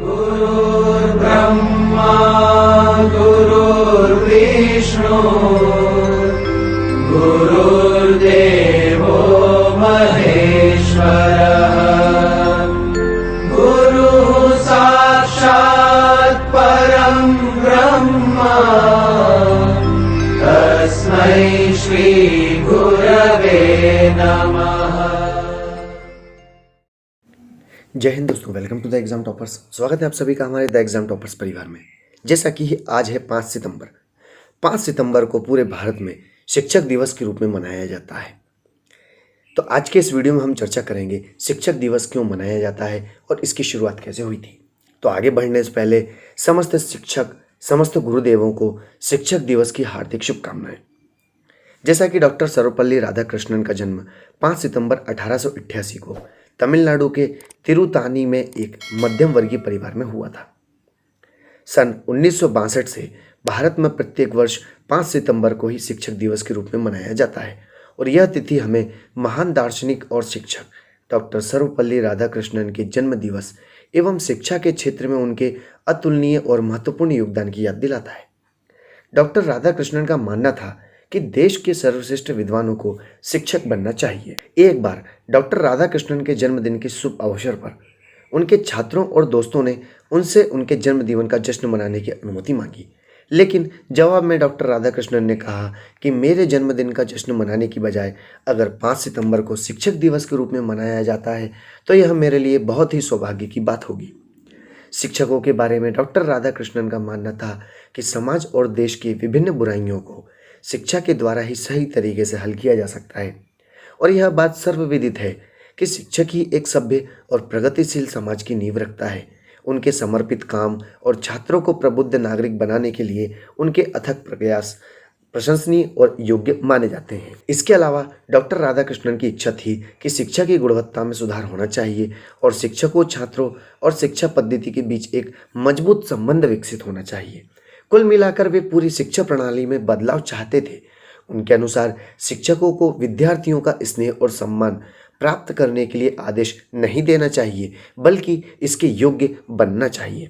गुरुर्ब्रह्मा गुरुर्विष्णु गुरुर्देवो महेश्वरः गुरुः साक्षात् परं ब्रह्म तस्मै श्री गुरवे नमः। जय हिंद दोस्तों, welcome to the exam toppers. स्वागत है आप सभी का हमारे द एग्जाम टॉपर्स परिवार में। जैसा कि आज है 5 सितंबर। 5 सितंबर को पूरे भारत में शिक्षक दिवस के रूप में मनाया जाता है। तो आज के इस वीडियो में हम चर्चा करेंगे शिक्षक दिवस क्यों मनाया जाता है और इसकी शुरुआत कैसे हुई थी। तो आगे बढ़ने से पहले समस्त शिक्षक, समस्त गुरुदेवों को शिक्षक दिवस की हार्दिक शुभकामनाएं। जैसा कि डॉक्टर सर्वपल्ली राधाकृष्णन का जन्म 5 सितंबर 1888 को तमिलनाडु के तिरुतानी में एक मध्यम वर्गीय परिवार में हुआ था। सन 1962 से भारत में प्रत्येक वर्ष 5 सितंबर को ही शिक्षक दिवस के रूप में मनाया जाता है और यह तिथि हमें महान दार्शनिक और शिक्षक डॉक्टर सर्वपल्ली राधाकृष्णन के जन्म दिवस एवं शिक्षा के क्षेत्र में उनके अतुलनीय और महत्वपूर्ण योगदान की याद दिलाता है। डॉक्टर राधाकृष्णन का मानना था कि देश के सर्वश्रेष्ठ विद्वानों को शिक्षक बनना चाहिए। एक बार डॉक्टर राधाकृष्णन के जन्मदिन के शुभ अवसर पर उनके छात्रों और दोस्तों ने उनसे उनके जन्मदिन का जश्न मनाने की अनुमति मांगी, लेकिन जवाब में डॉक्टर राधाकृष्णन ने कहा कि मेरे जन्मदिन का जश्न मनाने की बजाय अगर 5 सितंबर को शिक्षक दिवस के रूप में मनाया जाता है तो यह मेरे लिए बहुत ही सौभाग्य की बात होगी। शिक्षकों के बारे में डॉक्टर राधाकृष्णन का मानना था कि समाज और देश की विभिन्न बुराइयों को शिक्षा के द्वारा ही सही तरीके से हल किया जा सकता है और यह बात सर्वविदित है कि शिक्षक ही एक सभ्य और प्रगतिशील समाज की नींव रखता है। उनके समर्पित काम और छात्रों को प्रबुद्ध नागरिक बनाने के लिए उनके अथक प्रयास प्रशंसनीय और योग्य माने जाते हैं। इसके अलावा डॉक्टर राधाकृष्णन की इच्छा थी कि शिक्षा की गुणवत्ता में सुधार होना चाहिए और शिक्षकों, छात्रों और शिक्षा पद्धति के बीच एक मजबूत संबंध विकसित होना चाहिए। कुल मिलाकर वे पूरी शिक्षा प्रणाली में बदलाव चाहते थे। उनके अनुसार शिक्षकों को विद्यार्थियों का स्नेह और सम्मान प्राप्त करने के लिए आदेश नहीं देना चाहिए, बल्कि इसके योग्य बनना चाहिए।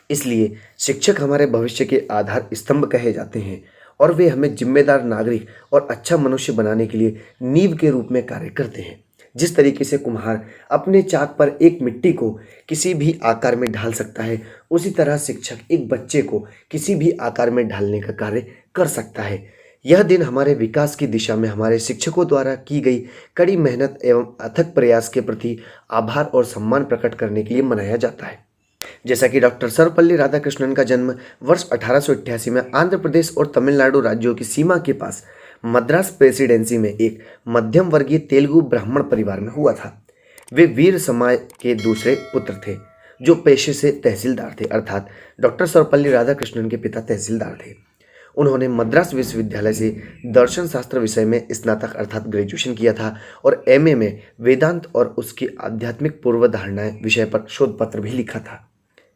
इसलिए शिक्षक हमारे भविष्य के आधार स्तंभ कहे जाते हैं और वे हमें जिम्मेदार नागरिक और अच्छा मनुष्य बनाने के लिए नींव के रूप में कार्य करते हैं। जिस तरीके से कुम्हार अपने चाक पर एक मिट्टी को किसी भी आकार में ढाल सकता है, उसी तरह शिक्षक एक बच्चे को किसी भी आकार में ढालने का कार्य कर सकता है। यह दिन हमारे विकास की दिशा में हमारे शिक्षकों द्वारा की गई कड़ी मेहनत एवं अथक प्रयास के प्रति आभार और सम्मान प्रकट करने के लिए मनाया जाता है। जैसा कि डॉक्टर सर्वपल्ली राधाकृष्णन का जन्म वर्ष 1888 में आंध्र प्रदेश और तमिलनाडु राज्यों की सीमा के पास मद्रास प्रेसिडेंसी में एक मध्यम वर्गीय तेलुगु ब्राह्मण परिवार में हुआ था। वे वीर समाज के दूसरे पुत्र थे जो पेशे से तहसीलदार थे, अर्थात डॉक्टर सर्वपल्ली राधाकृष्णन के पिता तहसीलदार थे। उन्होंने मद्रास विश्वविद्यालय से दर्शन शास्त्र विषय में स्नातक अर्थात ग्रेजुएशन किया था और एमए में वेदांत और उसकी आध्यात्मिक पूर्व धारणाएं विषय पर शोध पत्र भी लिखा था,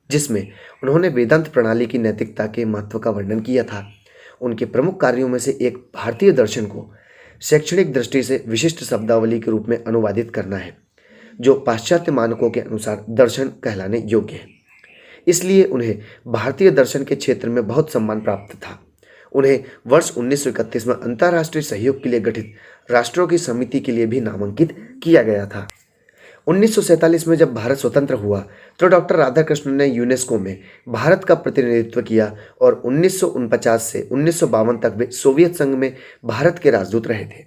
जिसमें उन्होंने वेदांत प्रणाली की नैतिकता के महत्व का वर्णन किया था। उनके प्रमुख कार्यों में से एक भारतीय दर्शन को शैक्षणिक दृष्टि से विशिष्ट शब्दावली के रूप में अनुवादित करना है, जो पाश्चात्य मानकों के अनुसार दर्शन कहलाने योग्य है। इसलिए उन्हें भारतीय दर्शन के क्षेत्र में बहुत सम्मान प्राप्त था। उन्हें वर्ष 1931 में अंतर्राष्ट्रीय सहयोग के लिए गठित राष्ट्रों की समिति के लिए भी नामांकित किया गया था। 1947 में जब भारत स्वतंत्र हुआ तो डॉक्टर राधाकृष्णन ने यूनेस्को में भारत का प्रतिनिधित्व किया और 1949 से 1952 तक वे सोवियत संघ में भारत के राजदूत रहे थे।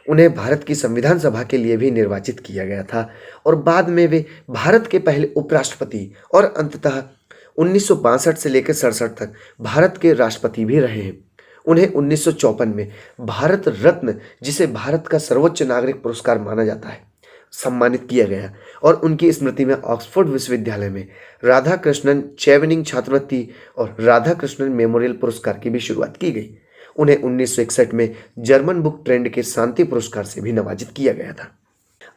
उन्हें भारत की संविधान सभा के लिए भी निर्वाचित किया गया था और बाद में वे भारत के पहले उपराष्ट्रपति और अंततः 1962 से लेकर 67 तक भारत के राष्ट्रपति भी रहे हैं। उन्हें 1954 में भारत रत्न, जिसे भारत का सर्वोच्च नागरिक पुरस्कार माना जाता है, सम्मानित किया गया और उनकी स्मृति में ऑक्सफोर्ड विश्वविद्यालय में राधाकृष्णन चेवनिंग छात्रवृत्ति और राधाकृष्णन मेमोरियल पुरस्कार की भी शुरुआत की गई। उन्हें 1961 में जर्मन बुक ट्रेंड के शांति पुरस्कार से भी नवाजित किया गया था।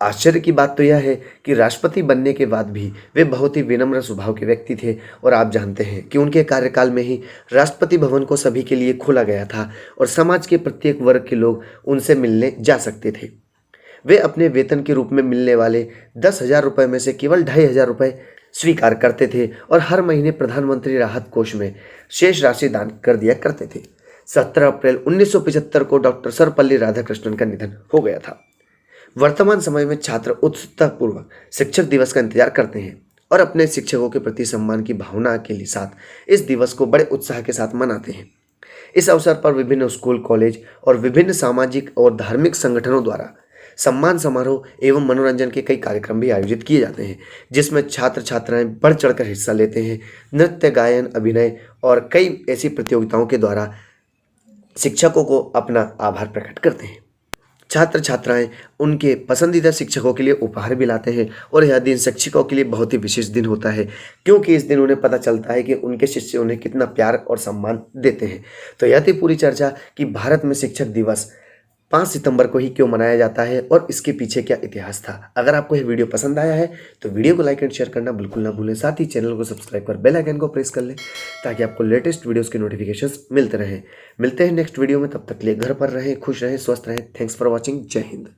आश्चर्य की बात तो यह है कि राष्ट्रपति बनने के बाद भी वे बहुत ही विनम्र स्वभाव के व्यक्ति थे और आप जानते हैं कि उनके कार्यकाल में ही राष्ट्रपति भवन को सभी के लिए खोला गया था और समाज के प्रत्येक वर्ग के लोग उनसे मिलने जा सकते थे। वे अपने वेतन के रूप में मिलने वाले 10,000 रुपये में से केवल 2,500 रुपये स्वीकार करते थे और हर महीने प्रधानमंत्री राहत कोष में शेष राशि दान कर दिया करते थे। 17 अप्रैल 1975 को डॉक्टर सर्वपल्ली राधाकृष्णन का निधन हो गया था। वर्तमान समय में छात्र उत्सुकतापूर्वक शिक्षक दिवस का इंतजार करते हैं और अपने शिक्षकों के प्रति सम्मान की भावना के लिए साथ इस दिवस को बड़े उत्साह के साथ मनाते हैं। इस अवसर पर विभिन्न स्कूल, कॉलेज और विभिन्न सामाजिक और धार्मिक संगठनों द्वारा सम्मान समारोह एवं मनोरंजन के कई कार्यक्रम भी आयोजित किए जाते हैं, जिसमें छात्र छात्राएं बढ़ चढ़कर हिस्सा लेते हैं। नृत्य, गायन, अभिनय और कई ऐसी प्रतियोगिताओं के द्वारा शिक्षकों को अपना आभार प्रकट करते हैं। छात्र छात्राएं उनके पसंदीदा शिक्षकों के लिए उपहार भी लाते हैं और यह दिन शिक्षकों के लिए बहुत ही विशेष दिन होता है, क्योंकि इस दिन उन्हें पता चलता है कि उनके शिष्य उन्हें कितना प्यार और सम्मान देते हैं। तो यह थी पूरी चर्चा कि भारत में शिक्षक दिवस 5 सितंबर को ही क्यों मनाया जाता है और इसके पीछे क्या इतिहास था। अगर आपको यह वीडियो पसंद आया है तो वीडियो को लाइक एंड शेयर करना बिल्कुल ना भूलें। साथ ही चैनल को सब्सक्राइब कर बेल आइकन को प्रेस कर लें ताकि आपको लेटेस्ट वीडियोस के नोटिफिकेशंस मिलते रहें। मिलते हैं नेक्स्ट वीडियो में, तब तक के लिए घर पर रहें, खुश रहें, स्वस्थ रहें। Thanks for watching. जय हिंद।